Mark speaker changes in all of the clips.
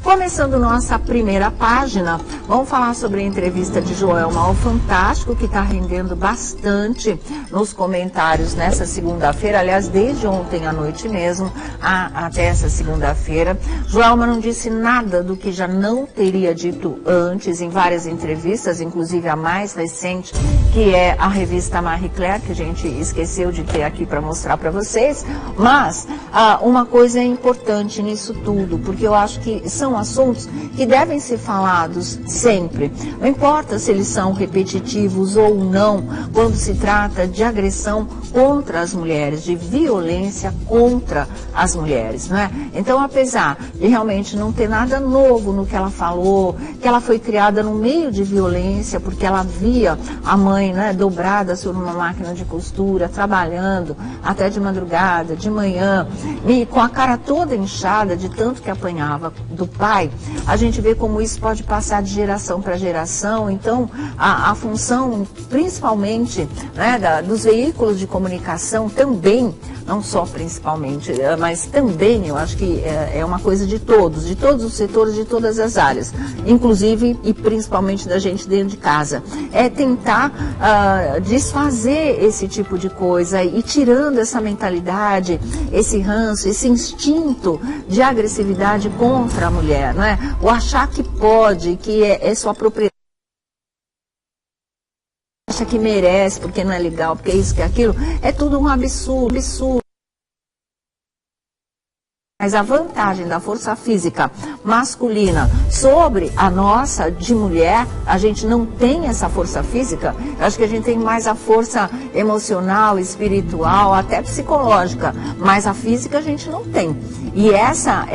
Speaker 1: Começando nossa primeira página, vamos falar sobre a entrevista de Joelma ao Fantástico, que está rendendo bastante nos comentários nessa segunda-feira, aliás, desde ontem à noite mesmo, até essa segunda-feira. Joelma não disse nada do que já não teria dito antes em várias entrevistas, inclusive a mais recente, que é a revista Marie Claire, que a gente esqueceu de ter aqui para mostrar para vocês. Mas uma coisa é importante nisso tudo, porque eu acho que são assuntos que devem ser falados sempre. Não importa se eles são repetitivos ou não, quando se trata de agressão contra as mulheres, de violência contra as mulheres, não é? Então, apesar de realmente não ter nada novo no que ela falou, que ela foi criada no meio de violência, porque ela via a mãe, né, dobrada sobre uma máquina de costura, trabalhando até de madrugada, de manhã, e com a cara toda inchada de tanto que apanhava do pai, a gente vê como isso pode passar de geração para geração. Então, a função, principalmente, né, dos veículos de comunicação também, não só principalmente, mas também eu acho que é uma coisa de todos os setores, de todas as áreas, inclusive e principalmente da gente dentro de casa, é tentar desfazer esse tipo de coisa e tirando essa mentalidade, esse ranço, esse instinto de agressividade contra a mulher, não é? O achar que pode, que é sua propriedade, acha que merece, porque não é legal, porque é isso, que é aquilo, é tudo um absurdo, absurdo. Mas a vantagem da força física masculina sobre a nossa de mulher, a gente não tem essa força física, eu acho que a gente tem mais a força emocional, espiritual, até psicológica, mas a física a gente não tem. E essa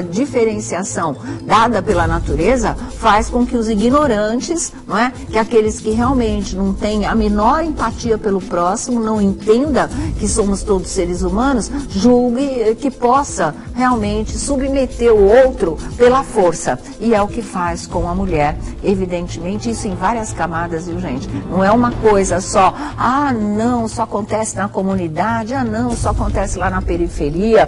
Speaker 1: diferenciação dada pela natureza faz com que os ignorantes, não é? Que aqueles que realmente não têm a menor empatia pelo próximo, não entenda que somos todos seres humanos, julgue que possa realmente submeter o outro pela força. E é o que faz com a mulher, evidentemente, isso em várias camadas, viu, gente? Não é uma coisa só, não, só acontece na comunidade, não, só acontece lá na periferia,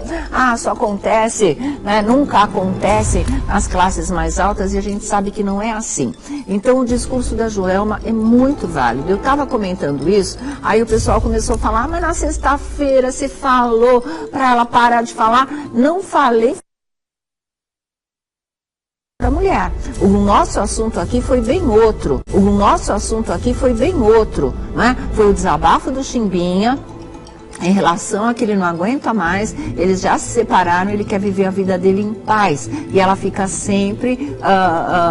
Speaker 1: só acontece, né, nunca acontece nas classes mais altas, e a gente sabe que não é assim. Então o discurso da Joelma é muito válido. Eu estava comentando isso, aí o pessoal começou a falar, mas na sexta-feira você falou para ela parar de falar. Não falei para mulher. O nosso assunto aqui foi bem outro. Né? Foi o desabafo do Chimbinha, em relação a que ele não aguenta mais, eles já se separaram, ele quer viver a vida dele em paz. E ela fica sempre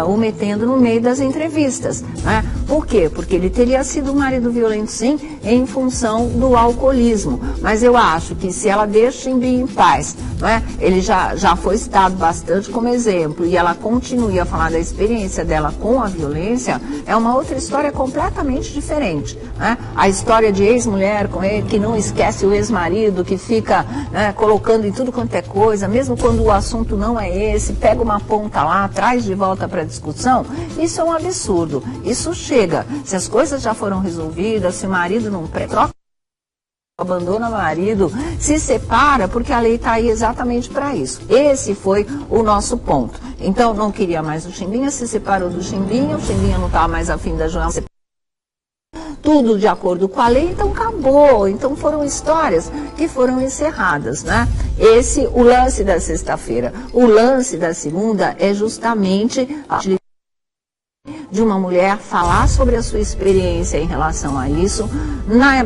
Speaker 1: o metendo no meio das entrevistas. Né? Por quê? Porque ele teria sido um marido violento, sim, em função do alcoolismo. Mas eu acho que se ela deixa o Chimbinha em paz, né? Ele já foi citado bastante como exemplo, e ela continua a falar da experiência dela com a violência, é uma outra história completamente diferente. Né? A história de ex-mulher com ele, que não esquece o ex-marido, que fica, né, colocando em tudo quanto é coisa, mesmo quando o assunto não é esse, pega uma ponta lá, traz de volta para a discussão, isso é um absurdo. Isso chega. Se as coisas já foram resolvidas, se o marido não troca, abandona o marido, se separa, porque a lei está aí exatamente para isso. Esse foi o nosso ponto. Então, não queria mais o Chimbinha, se separou do Chimbinha, o Chimbinha não estava mais afim da Joelma, tudo de acordo com a lei, então acabou. Então foram histórias que foram encerradas, né? O lance da sexta-feira. O lance da segunda é justamente de uma mulher falar sobre a sua experiência em relação a isso,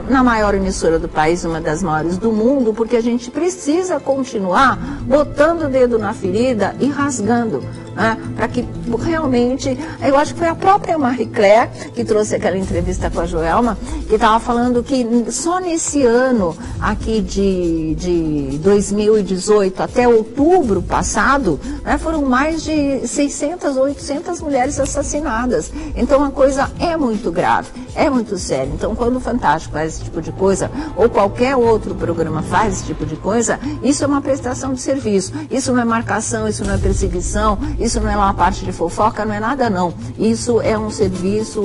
Speaker 1: na maior emissora do país, uma das maiores do mundo, porque a gente precisa continuar botando o dedo na ferida e rasgando, né? Para que realmente, eu acho que foi a própria Marie Claire que trouxe aquela entrevista com a Joelma, que estava falando que só nesse ano aqui de 2018 até outubro passado, né, foram mais de 600 ou 800 mulheres assassinadas. pessoas. Então a coisa é muito grave, é muito séria. Então quando o Fantástico faz esse tipo de coisa, ou qualquer outro programa faz esse tipo de coisa, isso é uma prestação de serviço. Isso não é marcação, isso não é perseguição, isso não é uma parte de fofoca, não é nada não. Isso é um serviço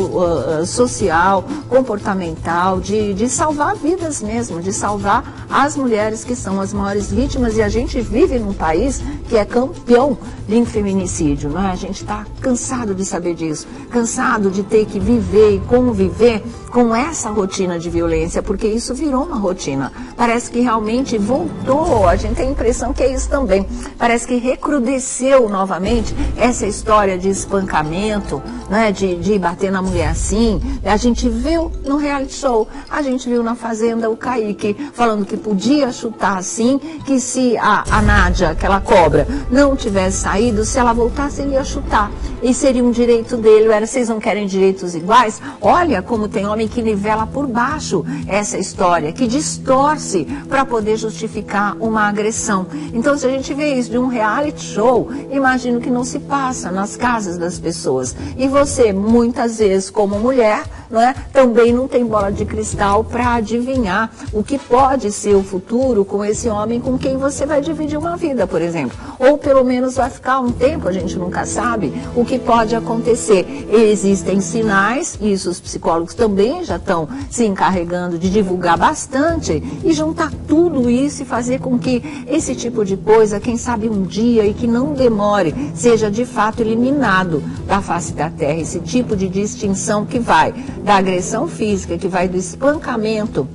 Speaker 1: social, comportamental, de salvar vidas mesmo, de salvar as mulheres que são as maiores vítimas. E a gente vive num país que é campeão de feminicídio, não é? A gente está cansado de saber disso, cansado de ter que viver e conviver com essa rotina de violência, porque isso virou uma rotina. Parece que realmente voltou, a gente tem a impressão que é isso também. Parece que recrudesceu novamente essa história de espancamento, né, de bater na mulher assim. A gente viu no reality show, a gente viu na Fazenda o Kaique falando que podia chutar assim, que se a Nádia, aquela cobra, não tivesse saído, se ela voltasse ele ia chutar. E seria um direito dele. Era, vocês não querem direitos iguais? Olha como tem homem que nivela por baixo essa história, que distorce para poder justificar uma agressão. Então, se a gente vê isso de um reality show, imagino que não se passa nas casas das pessoas. E você, muitas vezes, como mulher, não é, também não tem bola de cristal para adivinhar o que pode ser o futuro com esse homem com quem você vai dividir uma vida, por exemplo. Ou pelo menos vai ficar um tempo, a gente nunca sabe o que pode acontecer. Existem sinais, e isso os psicólogos também já estão se encarregando de divulgar bastante, e juntar tudo isso e fazer com que esse tipo de coisa, quem sabe um dia e que não demore, seja de fato eliminado da face da terra. Esse tipo de distinção que vai da agressão física, que vai do espancamento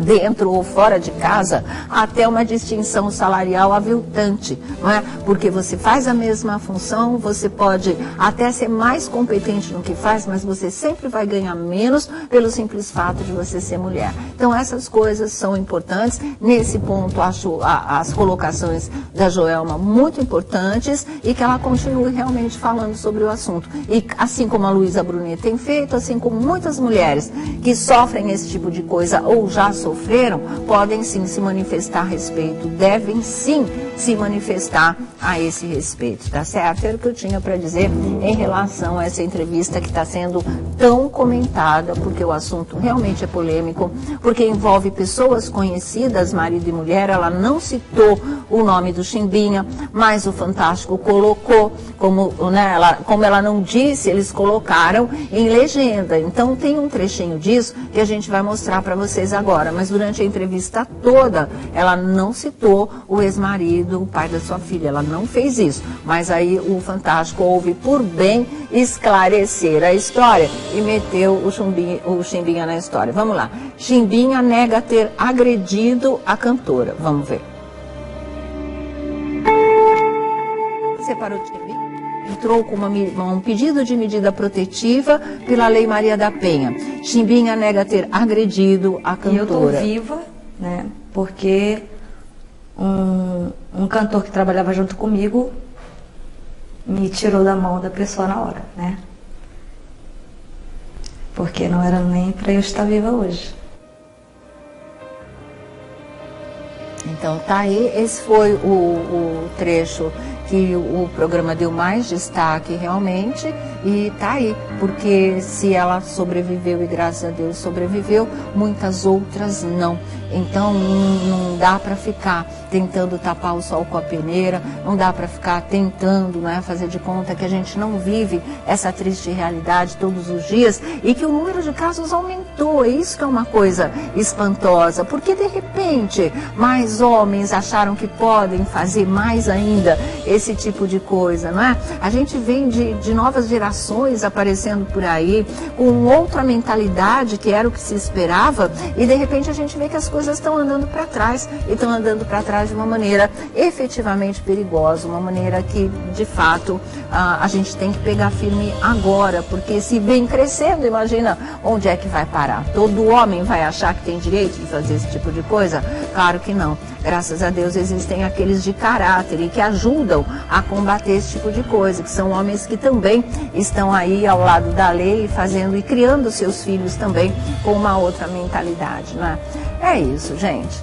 Speaker 1: dentro ou fora de casa, até uma distinção salarial aviltante, não é? Porque você faz a mesma função, você pode até ser mais competente no que faz, mas você sempre vai ganhar menos pelo simples fato de você ser mulher. Então essas coisas são importantes. Nesse ponto acho as colocações da Joelma muito importantes, e que ela continue realmente falando sobre o assunto. E assim como a Luísa Brunet tem feito, assim como muitas mulheres que sofrem esse tipo de coisa ou já sofreram, podem sim se manifestar a respeito, devem sim se manifestar a esse respeito, tá certo? Era o que eu tinha para dizer em relação a essa entrevista que está sendo tão comentada, porque o assunto realmente é polêmico, porque envolve pessoas conhecidas, marido e mulher. Ela não citou o nome do Chimbinha, mas o Fantástico colocou, como ela não disse, eles colocaram em legenda. Então tem um trechinho disso que a gente vai mostrar para vocês agora. Mas durante a entrevista toda, ela não citou o ex-marido, o pai da sua filha. Ela não fez isso. Mas aí o Fantástico houve por bem esclarecer a história e meteu o Chimbinha na história. Vamos lá. Chimbinha nega ter agredido a cantora. Vamos ver. Separou o Chimbinha. Entrou com um pedido de medida protetiva pela Lei Maria da Penha. Chimbinha nega ter agredido a cantora.
Speaker 2: E eu estou viva, né, porque um cantor que trabalhava junto comigo me tirou da mão da pessoa na hora, né? Porque não era nem para eu estar viva hoje.
Speaker 1: Então tá aí, esse foi o trecho que o programa deu mais destaque realmente, e tá aí, porque se ela sobreviveu, e graças a Deus sobreviveu, muitas outras não. Então não dá para ficar tentando tapar o sol com a peneira, não dá para ficar tentando, né, fazer de conta que a gente não vive essa triste realidade todos os dias, e que o número de casos aumentou. É isso que é uma coisa espantosa, porque de repente mais homens acharam que podem fazer mais ainda esse tipo de coisa, não é? A gente vem de novas gerações aparecendo por aí, com outra mentalidade que era o que se esperava, e de repente a gente vê que as coisas estão andando para trás, e estão andando para trás de uma maneira efetivamente perigosa, uma maneira que, de fato, a gente tem que pegar firme agora, porque se vem crescendo, imagina onde é que vai parar. Todo homem vai achar que tem direito de fazer esse tipo de coisa? Claro que não. Graças a Deus existem aqueles de caráter e que ajudam a combater esse tipo de coisa, que são homens que também estão aí ao lado da lei, fazendo e criando seus filhos também com uma outra mentalidade, né? É isso, gente.